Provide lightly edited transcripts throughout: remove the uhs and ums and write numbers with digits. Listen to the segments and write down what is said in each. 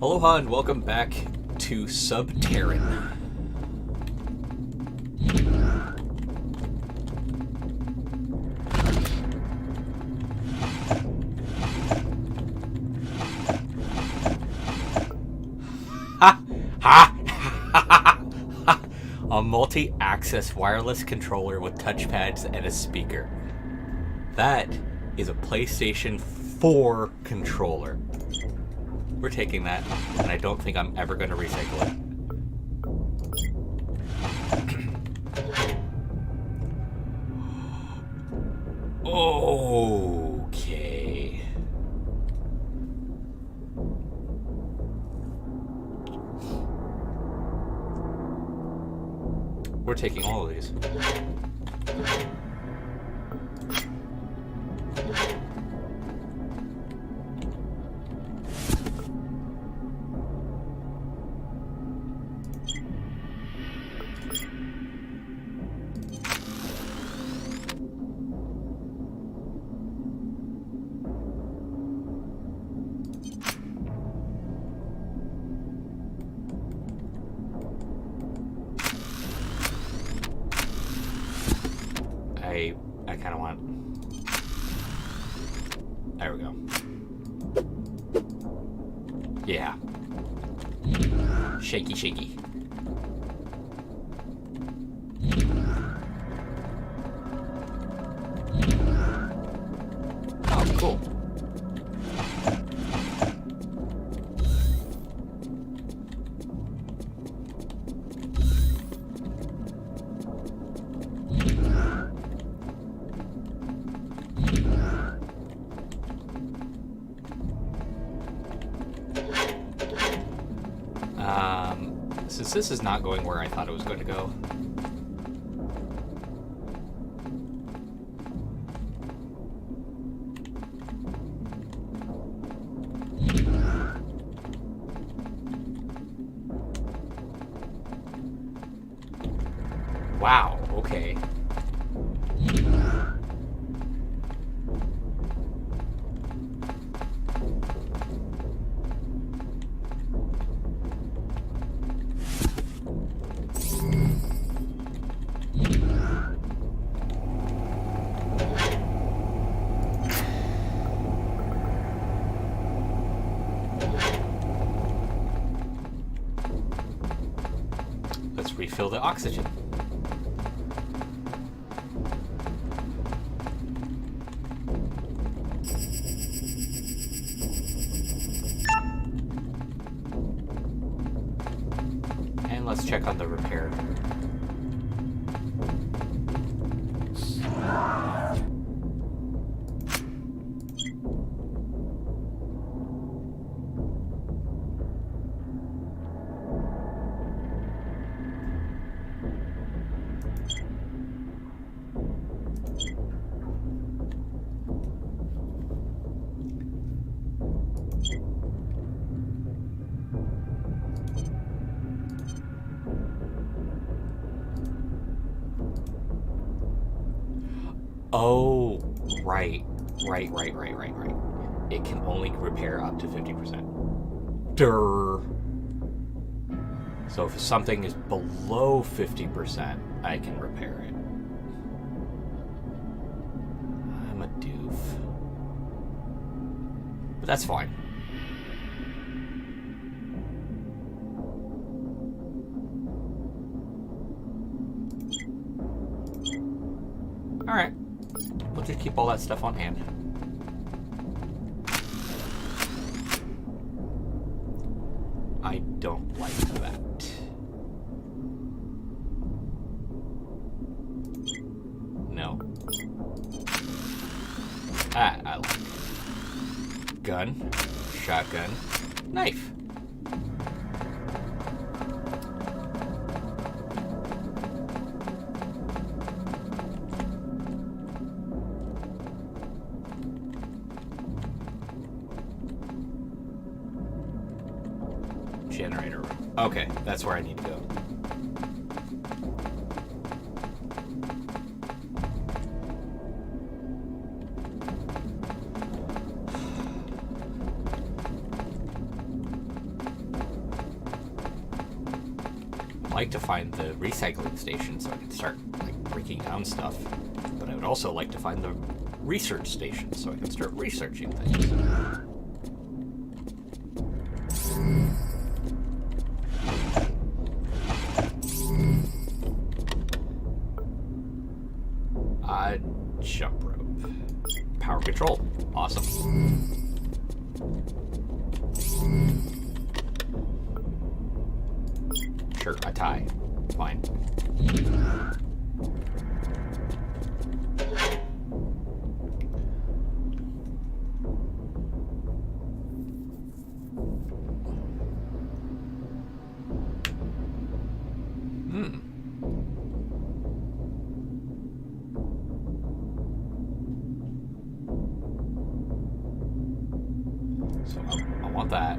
Aloha and welcome back to Subterrain. Ha! Ha! Ha! A multi-access wireless controller with touchpads and a speaker. That is a PlayStation 4 controller. We're taking that, and I don't think I'm ever going to recycle it. Okay. We're taking all of these. I kind of want... There we go. Yeah. Shaky, shaky. Oh, cool. Since this is not going where I thought it was going to go. Wow, okay. Let's refill the oxygen. And let's check on the repair. Oh, right. It can only repair up to 50%. Durr. So if something is below 50%, I can repair it. I'm a doof. But that's fine. Alright. We'll just keep all that stuff on hand. I don't like that. No. That I like. Gun. Shotgun. Knife. Generator room. Okay, that's where I need to go. like to find the recycling station so I can start like breaking down stuff, but I would also like to find the research station so I can start researching things. Jump rope. Power control. Awesome. Sure, a tie. Fine. So I want that.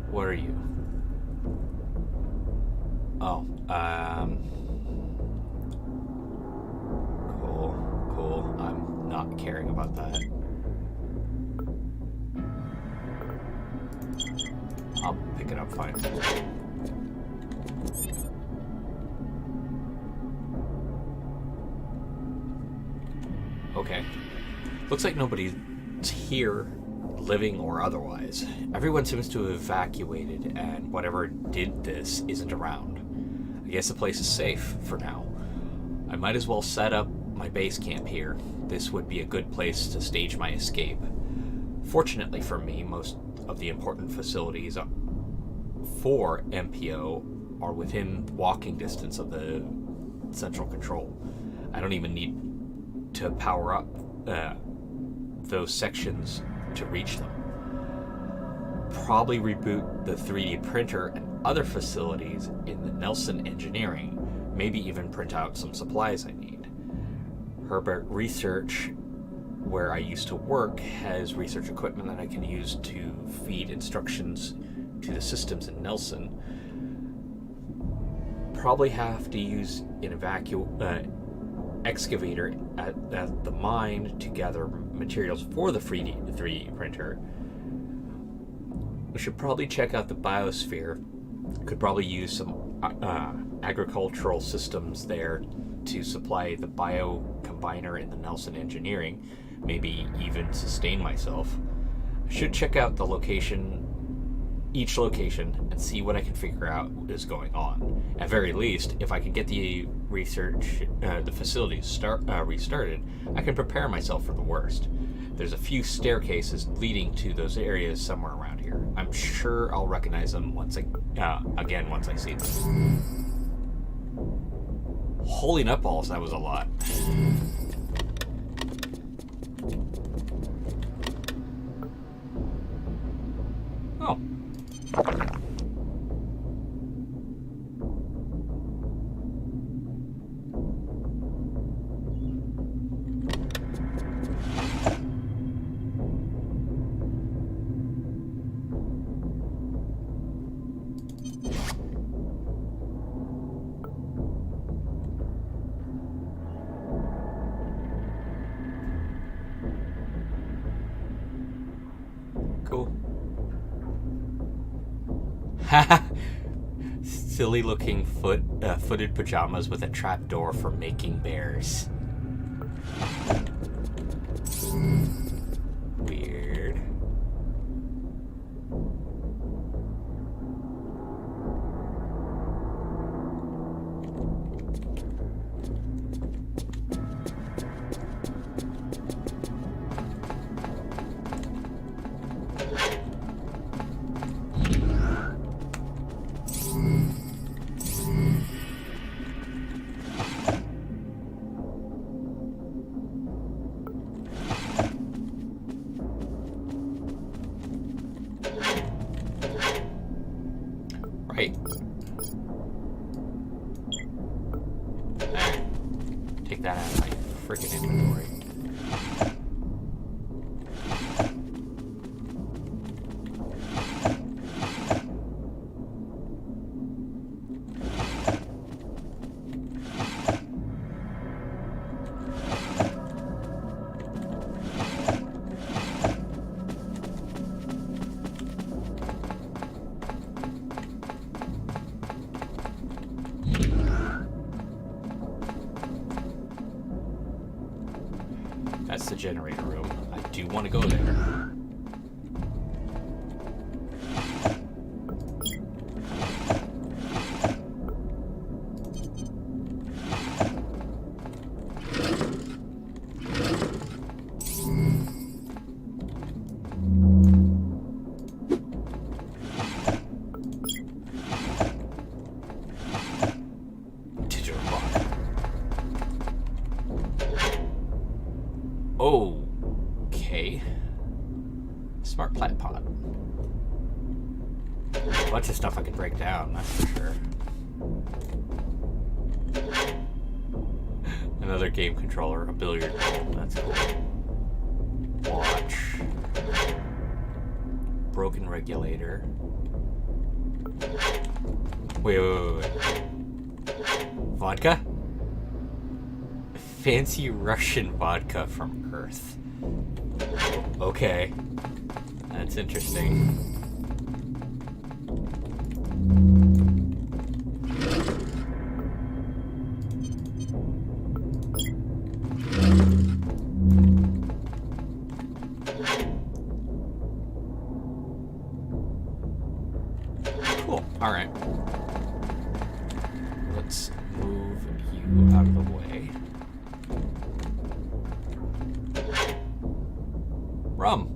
What are you? Oh, cool. I'm not caring about that. I'll pick it up fine. Okay. Looks like nobody's here, living or otherwise. Everyone seems to have evacuated, and whatever did this isn't around. I guess the place is safe for now. I might as well set up my base camp here. This would be a good place to stage my escape. Fortunately for me, most of the important facilities for MPO are within walking distance of the central control. I don't even need to power up those sections to reach them. Probably reboot the 3D printer and other facilities in the Nelson Engineering, maybe even print out some supplies I need. Herbert Research, where I used to work, has research equipment that I can use to feed instructions to the systems in Nelson. Probably have to use an excavator at the mine to gather materials for the 3D printer. We should probably check out the biosphere. Could probably use some agricultural systems there to supply the bio combiner in the Nelson Engineering, maybe even sustain myself. I should check out each location and see what I can figure out is going on. At very least, if I can get the facilities restarted, I can prepare myself for the worst. There's a few staircases leading to those areas somewhere around here. I'm sure I'll recognize them once I see them. Holy nutballs, that was a lot. Oh. Cool. Silly looking footed pajamas with a trap door for making bears. Weird. Right. take that out of my freaking inventory. That's the generator room. I do want to go there. Okay. Smart plant pot. A bunch of stuff I can break down, that's for sure. Another game controller, a billiard ball, that's cool. Watch. Broken regulator. Wait. Vodka? Fancy Russian vodka from Earth. Okay. That's interesting. Cool. Alright. Let's move you out of the way. Rum.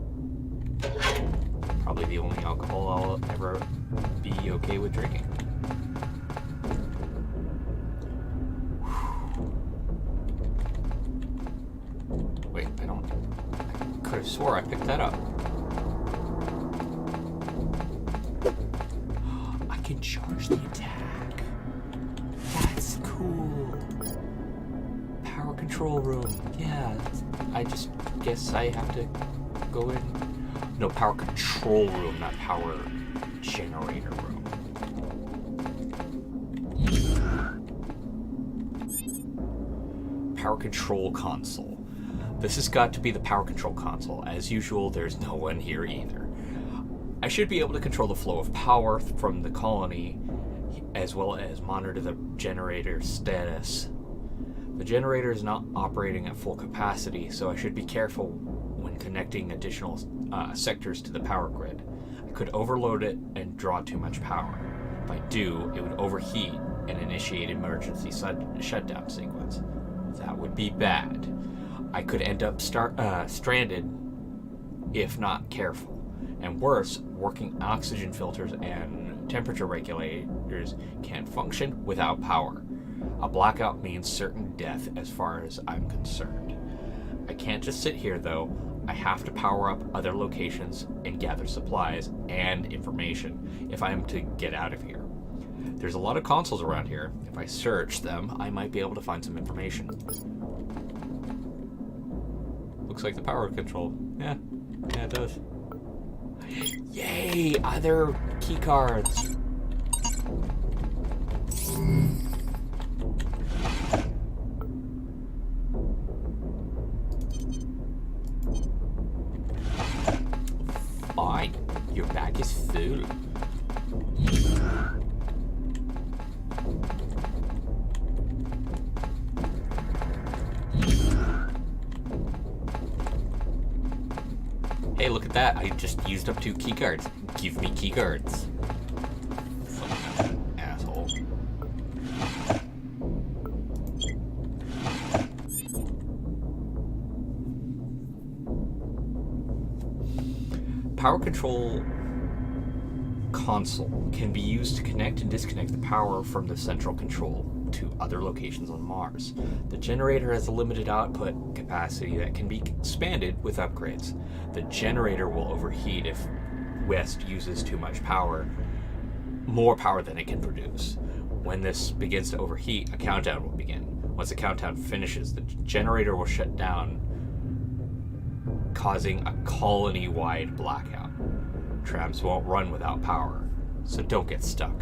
Probably the only alcohol I'll ever be okay with drinking. Wait, I could have swore I picked that up. I can charge the attack. That's cool. Power control room. Yeah, I just guess I have to go in. No, power control room, not power generator room. Power control console. This has got to be the power control console. As usual, there's no one here either. I should be able to control the flow of power from the colony, as well as monitor the generator status. The generator is not operating at full capacity, so I should be careful when connecting additional sectors to the power grid. I could overload it and draw too much power. If I do, it would overheat and initiate emergency shutdown sequence. That would be bad. I could end up stranded if not careful. And worse, working oxygen filters and temperature regulators can't function without power. A blackout means certain death as far as I'm concerned. I can't just sit here though. I have to power up other locations and gather supplies and information if I am to get out of here. There's a lot of consoles around here. If I search them, I might be able to find some information. Looks like the power control. Yeah, it does. Yay! Other key cards. Fine. Your bag is full. Hey, look at that. I just used up 2 key cards. Give me key cards. Fucking asshole. Power control console can be used to connect and disconnect the power from the central control to other locations on Mars. The generator has a limited output capacity that can be expanded with upgrades. The generator will overheat if West uses too much power, more power than it can produce. When this begins to overheat, a countdown will begin. Once the countdown finishes, the generator will shut down, causing a colony-wide blackout. Trams won't run without power, so don't get stuck.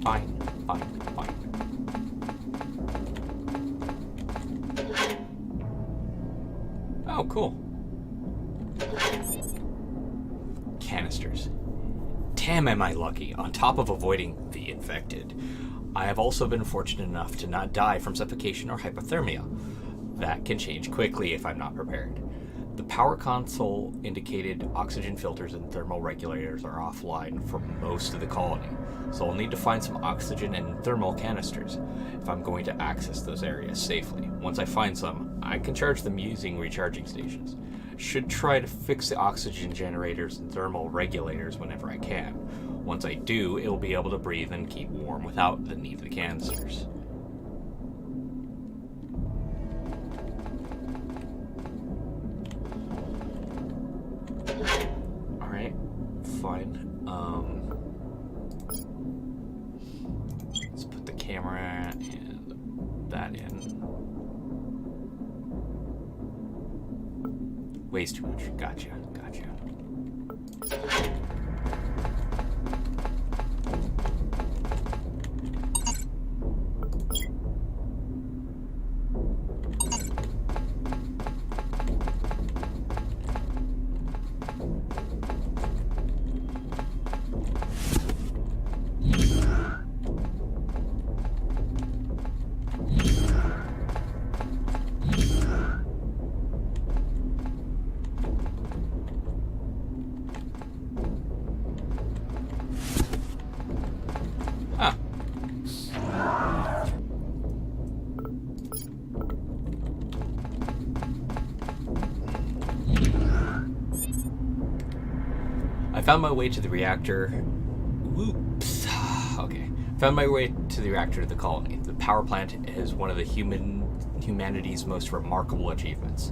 Fine. Oh, cool. Canisters. Damn, am I lucky. On top of avoiding the infected, I have also been fortunate enough to not die from suffocation or hypothermia. That can change quickly if I'm not prepared. The power console indicated oxygen filters and thermal regulators are offline for most of the colony, so I'll need to find some oxygen and thermal canisters if I'm going to access those areas safely. Once I find some, I can charge them using recharging stations. Should try to fix the oxygen generators and thermal regulators whenever I can. Once I do, it'll be able to breathe and keep warm without the need of the canisters. Alright, fine. Let's put the camera and that in. Weighs too much. Gotcha. I found my way to the reactor. Oops. Okay. Found my way to the reactor to the colony. The power plant is one of the humanity's most remarkable achievements.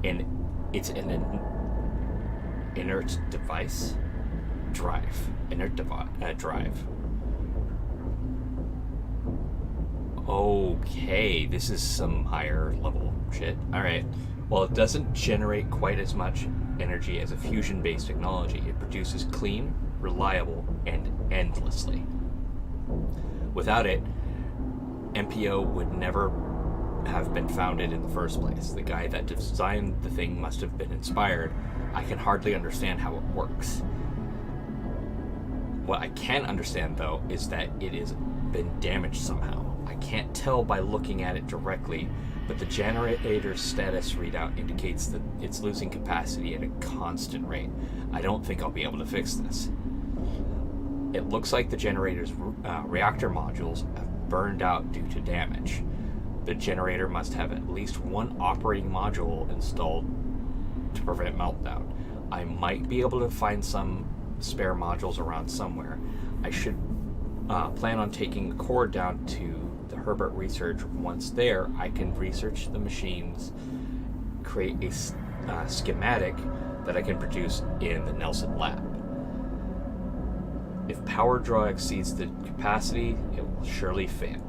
And it's an inert device? Drive. Drive. Okay, this is some higher level shit. Alright. While it doesn't generate quite as much energy as a fusion-based technology, it produces clean, reliable, and endlessly. Without it, MPO would never have been founded in the first place. The guy that designed the thing must have been inspired. I can hardly understand how it works. What I can understand, though, is that it has been damaged somehow. I can't tell by looking at it directly, but the generator's status readout indicates that it's losing capacity at a constant rate. I don't think I'll be able to fix this. It looks like the generator's reactor modules have burned out due to damage. The generator must have at least one operating module installed to prevent meltdown. I might be able to find some spare modules around somewhere. I should plan on taking a core down to the Herbert research. Once there, I can research the machines, create a schematic that I can produce in the Nelson lab. If power draw exceeds the capacity, it will surely fail.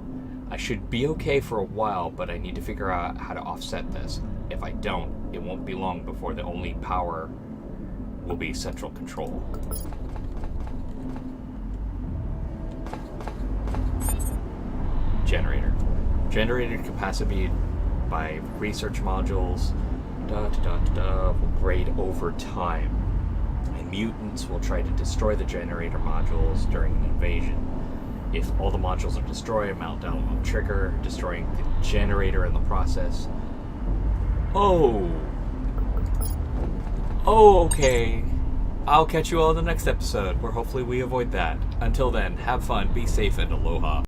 I should be okay for a while, but I need to figure out how to offset this. If I don't, it won't be long before the only power will be central control. Generator capacity by research modules will grade over time, and mutants will try to destroy the generator modules during an invasion. If all the modules are destroyed, meltdown will trigger, destroying the generator in the process. Okay. I'll catch you all in the next episode, where hopefully we avoid that. Until then, have fun, be safe, and aloha.